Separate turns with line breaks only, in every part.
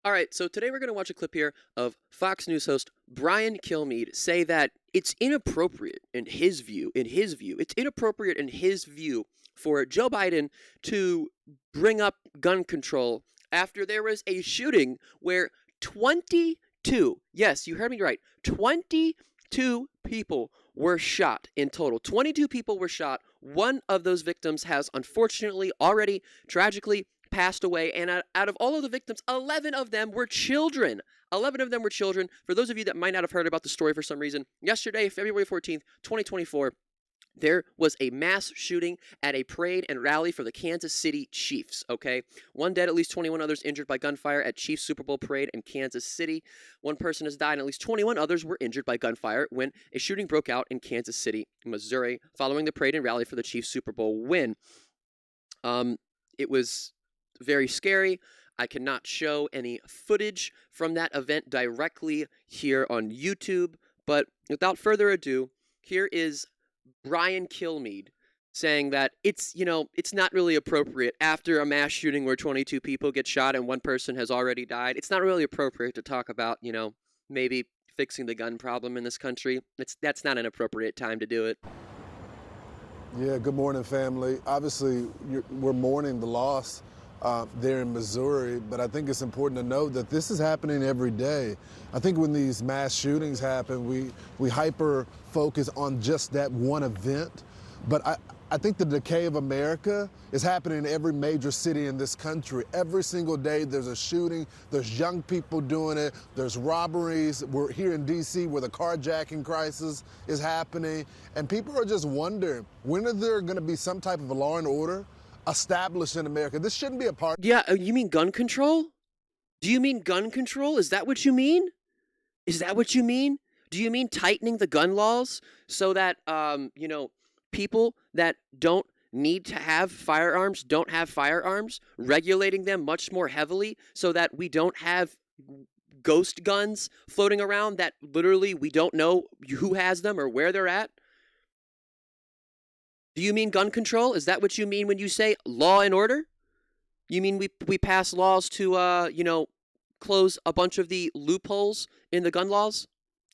All right, so today we're going to watch a clip here of Fox News host Brian Kilmeade say that it's inappropriate it's inappropriate in his view for Joe Biden to bring up gun control after there was a shooting where 22, yes, you heard me right, 22 people were shot in total. 22 people were shot. One of those victims has unfortunately already tragically passed away, and out of all of the victims, 11 of them were children. 11 of them were children. For those of you that might not have heard about the story for some reason, yesterday, February 14th, 2024, there was a mass shooting at a parade and rally for the Kansas City Chiefs, okay? One dead, at least 21 others injured by gunfire at Chiefs Super Bowl parade in Kansas City. One person has died, and at least 21 others were injured by gunfire when a shooting broke out in Kansas City, Missouri, following the parade and rally for the Chiefs Super Bowl win. It was very scary. I cannot show any footage from that event directly here on YouTube, but without further ado, here is Brian Kilmeade saying that it's not really appropriate after a mass shooting where 22 people get shot and one person has already died. It's not really appropriate to talk about, maybe fixing the gun problem in this country. That's not an appropriate time to do it.
Yeah, good morning, family. Obviously, we're mourning the loss there in Missouri, but I think it's important to note that this is happening every day. I think when these mass shootings happen, we hyper focus on just that one event, but I think the decay of America is happening in every major city in this country. Every single day there's a shooting, there's young people doing it, there's robberies. We're here in D.C. where the carjacking crisis is happening, and people are just wondering, when are there gonna be some type of a law and order established in America? This shouldn't be a part.
Yeah, you mean gun control? Do you mean gun control? Is that what you mean? Is that what you mean? Do you mean tightening the gun laws so that, people that don't need to have firearms don't have firearms, regulating them much more heavily so that we don't have ghost guns floating around that literally we don't know who has them or where they're at? Do you mean gun control? Is that what you mean when you say law and order? You mean we pass laws to, close a bunch of the loopholes in the gun laws?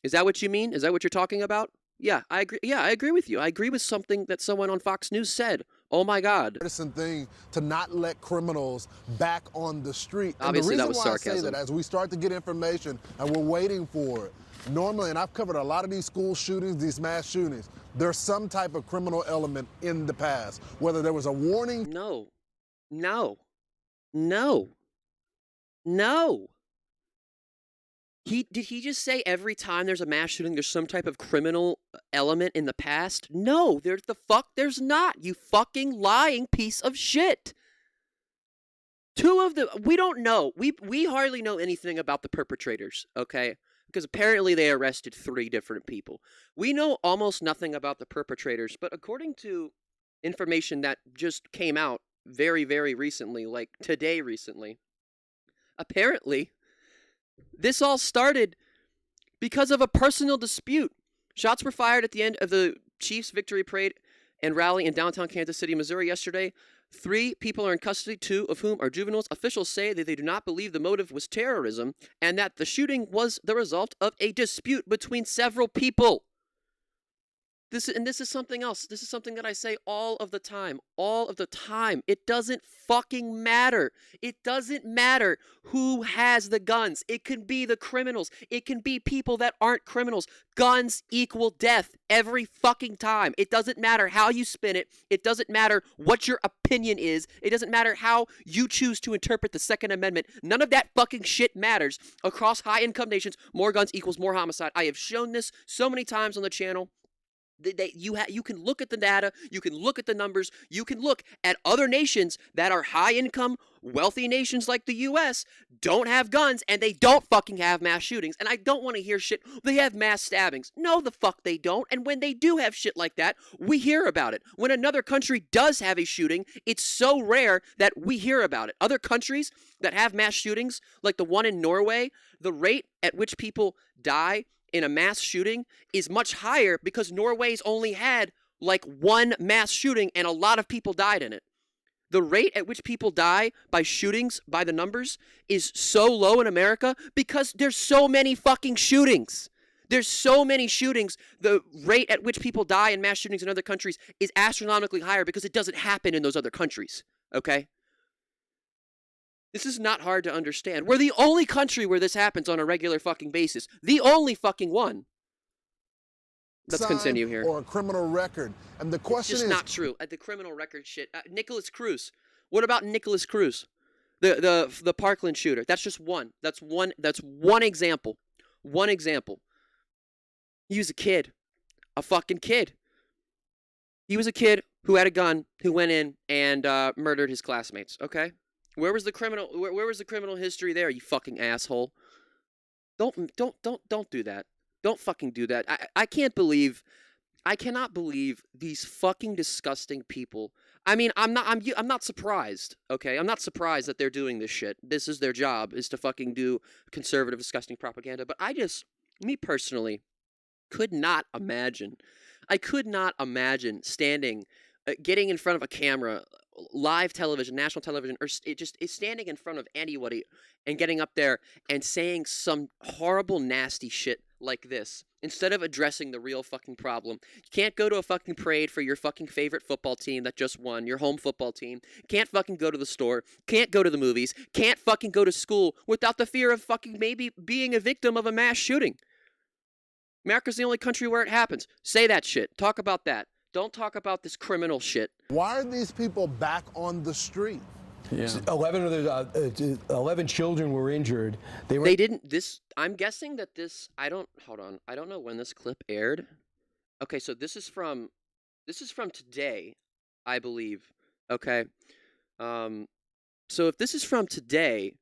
Is that what you mean? Is that what you're talking about? Yeah, I agree. Yeah, I agree with you. I agree with something that someone on Fox News said. Oh my God.
Partisan thing to not let criminals back on the street.
Obviously,
and the
that
reason
was
why
sarcasm.
I say that, as we start to get information and we're waiting for it, normally, and I've covered a lot of these school shootings, these mass shootings, there's some type of criminal element in the past, whether there was a warning.
No. No. No. No. Did he just say every time there's a mass shooting, there's some type of criminal element in the past? No, there's not, you fucking lying piece of shit. We don't know. We hardly know anything about the perpetrators, okay? Because apparently they arrested 3 different people. We know almost nothing about the perpetrators, but according to information that just came out very, very recently, like today recently, apparently this all started because of a personal dispute. Shots were fired at the end of the Chiefs victory parade and rally in downtown Kansas City, Missouri yesterday. 3 people are in custody, 2 of whom are juveniles. Officials say that they do not believe the motive was terrorism and that the shooting was the result of a dispute between several people. This is something else. This is something that I say all of the time. All of the time. It doesn't fucking matter. It doesn't matter who has the guns. It can be the criminals. It can be people that aren't criminals. Guns equal death every fucking time. It doesn't matter how you spin it. It doesn't matter what your opinion is. It doesn't matter how you choose to interpret the Second Amendment. None of that fucking shit matters. Across high-income nations, more guns equals more homicide. I have shown this so many times on the channel. You can look at the data, you can look at the numbers, you can look at other nations that are high-income, wealthy nations like the U.S. don't have guns, and they don't fucking have mass shootings. And I don't want to hear shit, they have mass stabbings. No, the fuck they don't. And when they do have shit like that, we hear about it. When another country does have a shooting, it's so rare that we hear about it. Other countries that have mass shootings, like the one in Norway, the rate at which people die in a mass shooting is much higher because Norway's only had like 1 mass shooting and a lot of people died in it. The rate at which people die by shootings, by the numbers, is so low in America because there's so many fucking shootings. There's so many shootings. The rate at which people die in mass shootings in other countries is astronomically higher because it doesn't happen in those other countries, okay? This is not hard to understand. We're the only country where this happens on a regular fucking basis. The only fucking one. Let's continue here.
Or a criminal record. And the question
it's just
is
not true. The criminal record shit. Nicholas Cruz. What about Nicholas Cruz? The Parkland shooter. That's just one. That's one example. One example. He was a kid. A fucking kid. He was a kid who had a gun, who went in and murdered his classmates, okay? Where was the criminal history there, you fucking asshole? Don't do that. Don't fucking do that. I cannot believe these fucking disgusting people. I mean, I'm not surprised, okay? I'm not surprised that they're doing this shit. This is their job, is to fucking do conservative, disgusting propaganda. But me personally, could not imagine. I could not imagine getting in front of a camera, live television, national television, or standing in front of anybody and getting up there and saying some horrible, nasty shit like this instead of addressing the real fucking problem. You can't go to a fucking parade for your fucking favorite football team that just won, your home football team. Can't fucking go to the store. Can't go to the movies. Can't fucking go to school without the fear of fucking maybe being a victim of a mass shooting. America's the only country where it happens. Say that shit. Talk about that. Don't talk about this criminal shit.
Why are these people back on the street?
Yeah. 11 children were injured.
I'm guessing that this, I don't know when this clip aired. Okay, so this is from today, I believe. Okay. So if this is from today,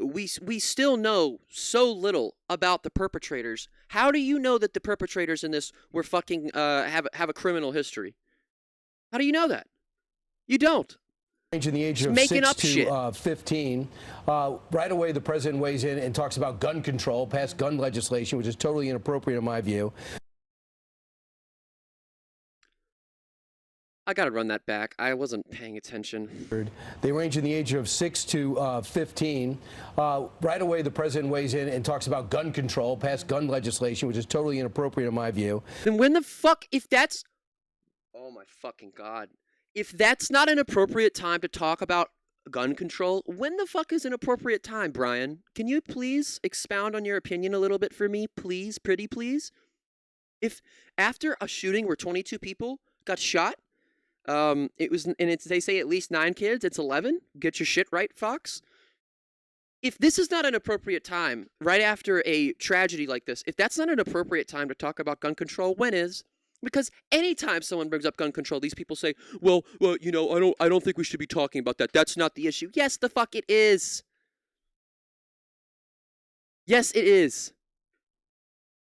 we still know so little about the perpetrators. How do you know that the perpetrators in this were fucking have a criminal history? How do you know that? You don't.
In the age of 6 to 15. Right away, the president weighs in and talks about gun control, passed gun legislation, which is totally inappropriate in my view.
I gotta run that back. I wasn't paying attention.
They range in the age of 6 to 15. Right away, the president weighs in and talks about gun control, passed gun legislation, which is totally inappropriate in my view.
Then when the fuck, if that's, oh my fucking God. If that's not an appropriate time to talk about gun control, when the fuck is an appropriate time, Brian? Can you please expound on your opinion a little bit for me, please, pretty please? If after a shooting where 22 people got shot, they say at least 9 kids, it's 11. Get your shit right, Fox. If this is not an appropriate time, right after a tragedy like this, if that's not an appropriate time to talk about gun control, when is? Because anytime someone brings up gun control, these people say, well, you know, I don't think we should be talking about that. That's not the issue. Yes, the fuck it is. Yes, it is.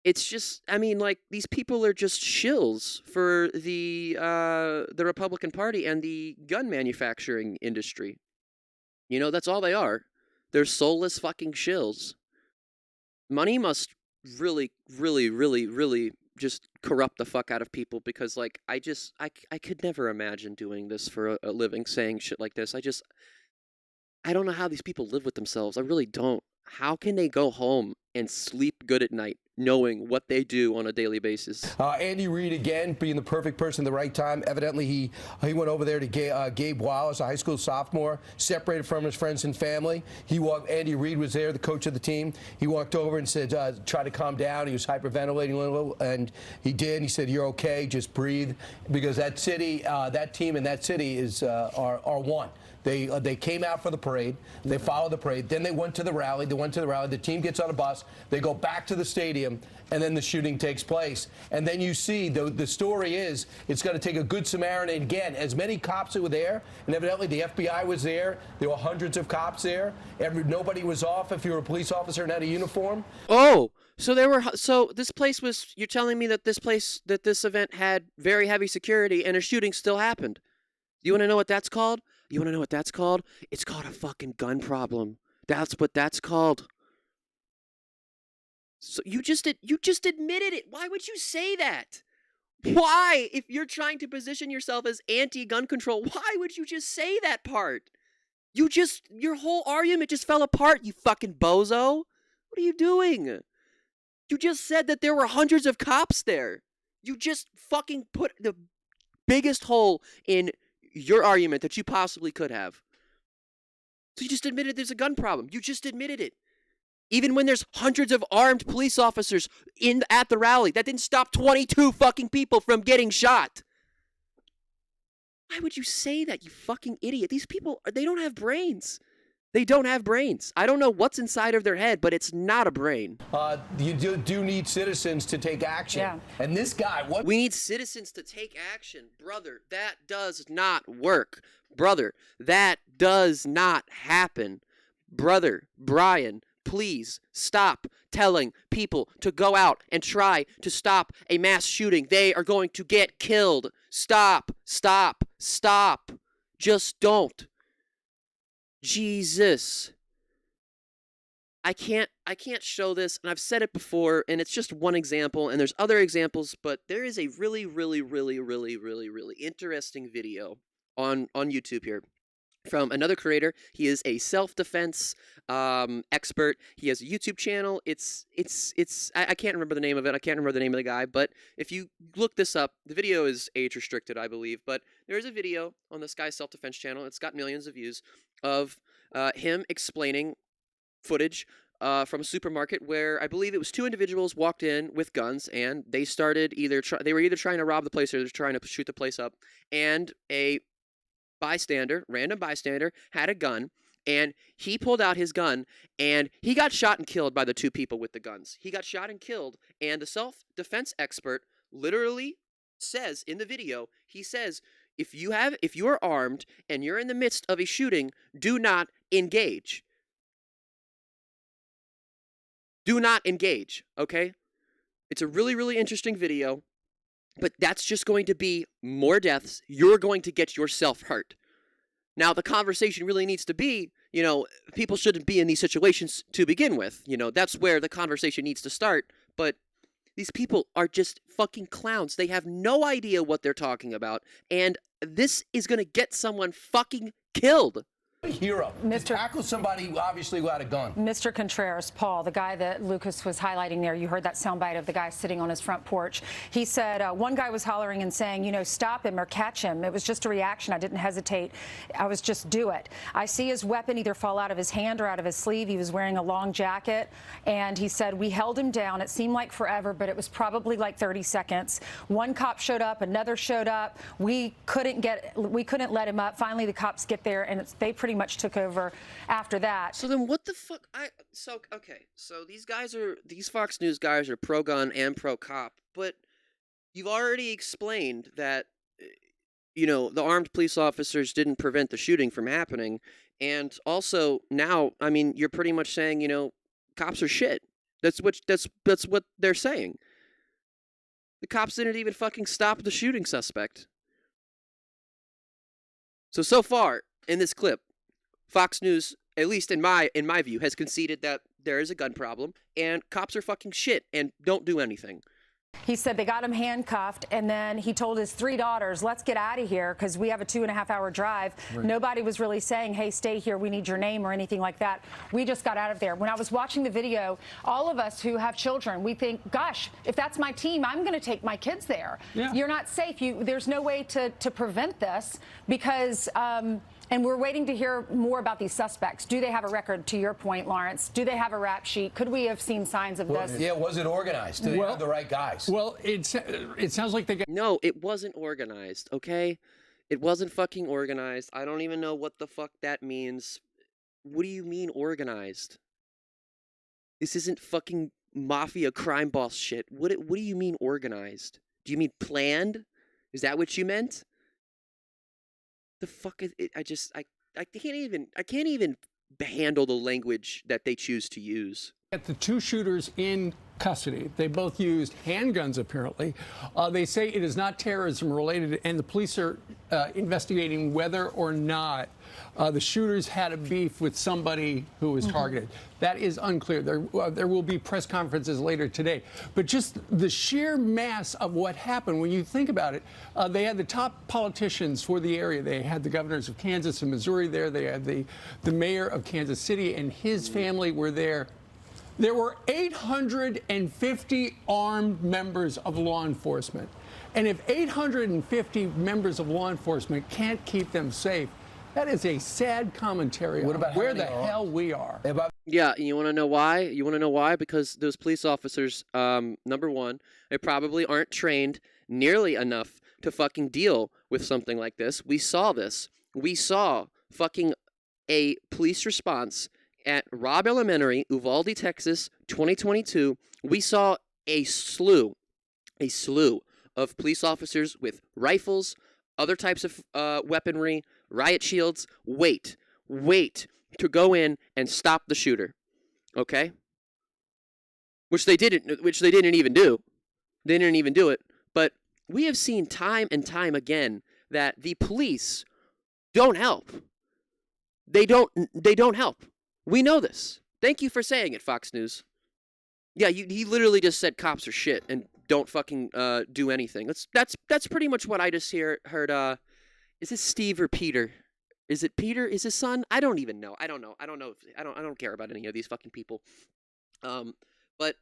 It's just, I mean, like, these people are just shills for the Republican Party and the gun manufacturing industry. You know, that's all they are. They're soulless fucking shills. Money must really, really, really, really just corrupt the fuck out of people because, like, I could never imagine doing this for a living, saying shit like this. I don't know how these people live with themselves. I really don't. How can they go home and sleep good at night knowing what they do on a daily basis?
Andy Reid, again, being the perfect person at the right time. Evidently, he went over there to Gabe Wallace, a high school sophomore, separated from his friends and family. Andy Reid was there, the coach of the team. He walked over and said, try to calm down. He was hyperventilating a little, and he did. He said, you're okay, just breathe. Because that city, that team in that city are one. They came out for the parade. They followed the parade. Then they went to the rally. The team gets on a bus. They go back to the stadium, and then the shooting takes place. And then you see the story is it's going to take a good Samaritan. Again, as many cops who were there, and evidently the FBI was there. There were hundreds of cops there. Nobody was off if you were a police officer and had a uniform.
Oh. So this place was, you're telling me that this event had very heavy security and a shooting still happened. You want to know what that's called? You want to know what that's called? It's called a fucking gun problem. That's what that's called. So you just admitted it. Why would you say that? Why? If you're trying to position yourself as anti-gun control, why would you just say that part? Your whole argument just fell apart, you fucking bozo. What are you doing? You just said that there were hundreds of cops there. You just fucking put the biggest hole in your argument that you possibly could have. So you just admitted there's a gun problem. You just admitted it. Even when there's hundreds of armed police officers at the rally, that didn't stop 22 fucking people from getting shot. Why would you say that, you fucking idiot? These people, they don't have brains. They don't have brains. I don't know what's inside of their head, but it's not a brain.
You do need citizens to take action.
Yeah.
And this guy, what?
We need citizens to take action. Brother, that does not work. Brother, that does not happen. Brother, Brian, please stop telling people to go out and try to stop a mass shooting. They are going to get killed. Stop, stop, stop. Just don't. Jesus. I can't show this, and I've said it before, and it's just one example, and there's other examples, but there is a really interesting video on YouTube here from another creator. He is a self-defense expert. He has a YouTube channel. I can't remember the name of it. I can't remember the name of the guy, but if you look this up, the video is age restricted, I believe, but there is a video on this guy's self-defense channel. It's got millions of views of him explaining footage from a supermarket where I believe it was two individuals walked in with guns, and they started they were either trying to rob the place or they were trying to shoot the place up, and a random bystander had a gun, and he pulled out his gun, and he got shot and killed by the two people with the guns. He got shot and killed, and the self-defense expert literally says in the video, he says, if you are armed and you're in the midst of a shooting, do not engage. Do not engage, okay? It's a really interesting video, but that's just going to be more deaths. You're going to get yourself hurt. Now, the conversation really needs to be, people shouldn't be in these situations to begin with. That's where the conversation needs to start, but these people are just fucking clowns. They have no idea what they're talking about, and this is going to get someone fucking killed.
A hero. To tackle somebody obviously who had a gun.
Mr. Contreras, Paul, the guy that Lucas was highlighting there, you heard that soundbite of the guy sitting on his front porch. He said one guy was hollering and saying, stop him or catch him. It was just a reaction. I didn't hesitate. I was just do it. I see his weapon either fall out of his hand or out of his sleeve. He was wearing a long jacket, and he said we held him down. It seemed like forever, but it was probably like 30 seconds. One cop showed up, another showed up. We couldn't let him up. Finally, the cops get there, and they pretty much took over after that.
So then what the fuck? So these Fox News guys are pro-gun and pro-cop, but you've already explained that, the armed police officers didn't prevent the shooting from happening, and also now, you're pretty much saying, cops are shit. That's what they're saying. The cops didn't even fucking stop the shooting suspect. So far in this clip, Fox News, at least in my view, has conceded that there is a gun problem, and cops are fucking shit and don't do anything.
He said they got him handcuffed, and then he told his three daughters, let's get out of here because we have a 2.5-hour drive. Right. Nobody was really saying, hey, stay here, we need your name or anything like that. We just got out of there. When I was watching the video, all of us who have children, we think, gosh, if that's my team, I'm going to take my kids there. Yeah. You're not safe. There's no way to prevent this because and we're waiting to hear more about these suspects. Do they have a record, to your point, Lawrence? Do they have a rap sheet? Could we have seen signs of this?
Yeah, was it organized? Do they have the right guys?
Well, it sounds like they got...
No, it wasn't organized, okay? It wasn't fucking organized. I don't even know what the fuck that means. What do you mean organized? This isn't fucking mafia crime boss shit. What do you mean organized? Do you mean planned? Is that what you meant? The fuck is it? I can't even handle the language that they choose to use.
At the two shooters in custody. They both used handguns, apparently. They say it is not terrorism related, and the police are investigating whether or not the shooters had a beef with somebody who was targeted. That is unclear. There will be press conferences later today. But just the sheer mass of what happened, when you think about it, they had the top politicians for the area. They had the governors of Kansas and Missouri there. They had the mayor of Kansas City and his family were there. There were 850 armed members of law enforcement. And if 850 members of law enforcement can't keep them safe, that is a sad commentary on where the hell we are.
Yeah, and you want to know why? You want to know why? Because those police officers, number one, they probably aren't trained nearly enough to fucking deal with something like this. We saw this. We saw fucking a police response at Robb Elementary, Uvalde, Texas, 2022. We saw a slew of police officers with rifles, other types of weaponry, riot shields, wait to go in and stop the shooter. Okay? Which they didn't even do. They didn't even do it. But we have seen time and time again that the police don't help. They don't help. We know this. Thank you for saying it, Fox News. Yeah, he literally just said cops are shit and don't fucking do anything. That's pretty much what I just heard. Is this Steve or Peter? Is it Peter? Is his son? I don't even know. I don't know. I don't care about any of these fucking people. But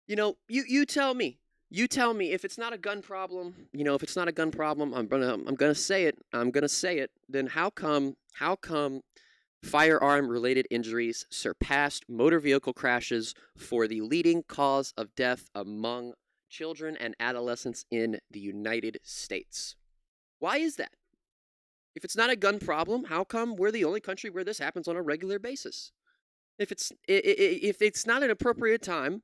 you know, you tell me. You tell me if it's not a gun problem. You know, if it's not a gun problem, I'm gonna say it. I'm gonna say it. Then how come firearm-related injuries surpassed motor vehicle crashes for the leading cause of death among children and adolescents in the United States? Why is that? If it's not a gun problem, how come we're the only country where this happens on a regular basis? If it's not an appropriate time,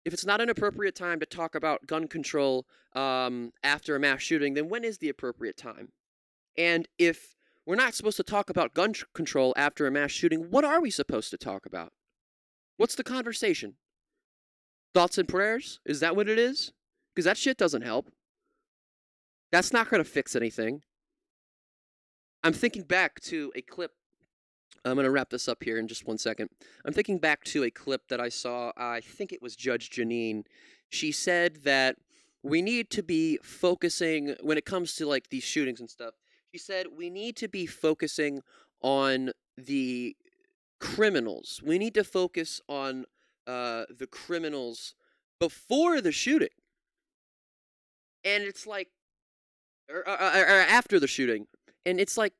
to talk about gun control after a mass shooting, then when is the appropriate time? And if we're not supposed to talk about gun control after a mass shooting, what are we supposed to talk about? What's the conversation? Thoughts and prayers? Is that what it is? Because that shit doesn't help. That's not going to fix anything. I'm thinking back to a clip. I'm going to wrap this up here in just 1 second. I'm thinking back to a clip that I saw. I think it was Judge Janine. She said that we need to be focusing, when it comes to like these shootings and stuff, she said we need to be focusing on the criminals. We need to focus on the criminals before the shooting. And it's like, or after the shooting. And it's like,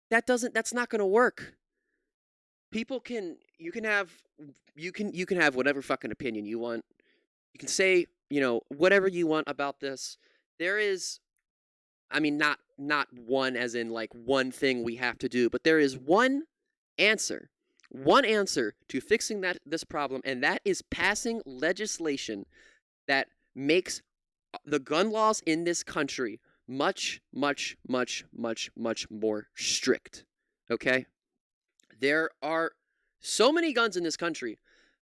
that's not going to work. You can have whatever fucking opinion you want. You can say, you know, whatever you want about this. There is, I mean, not one as in like one thing we have to do, but there is one answer to fixing this problem, and that is passing legislation that makes the gun laws in this country much, much, much, much, much more strict. Okay? There are so many guns in this country.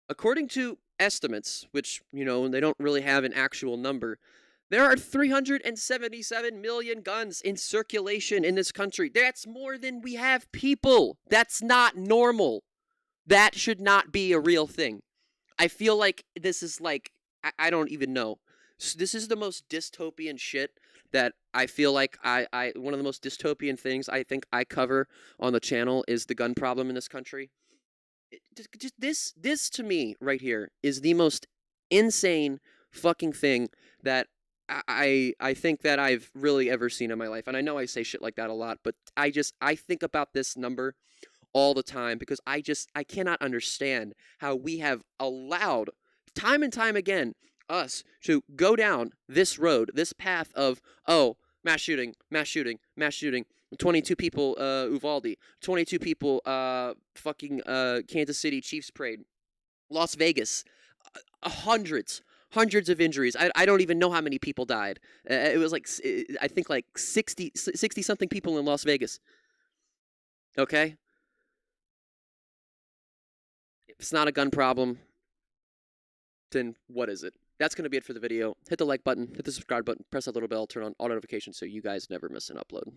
According to estimates, which, you know, they don't really have an actual number, there are 377 million guns in circulation in this country. That's more than we have people. That's not normal. That should not be a real thing. I feel like this is like, I don't even know. This is the most dystopian shit that I feel like one of the most dystopian things I think I cover on the channel is the gun problem in this country. This to me right here is the most insane fucking thing that I think that I've really ever seen in my life. And I know I say shit like that a lot, but I think about this number all the time because I cannot understand how we have allowed time and time again us to go down this road, this path of, oh, mass shooting, 22 people, Uvalde, 22 people, Kansas City Chiefs Parade, Las Vegas, hundreds of injuries. I don't even know how many people died. It was like, I think like 60 something people in Las Vegas. Okay? If it's not a gun problem, then what is it? That's going to be it for the video. Hit the like button, hit the subscribe button, press that little bell, turn on all notifications so you guys never miss an upload.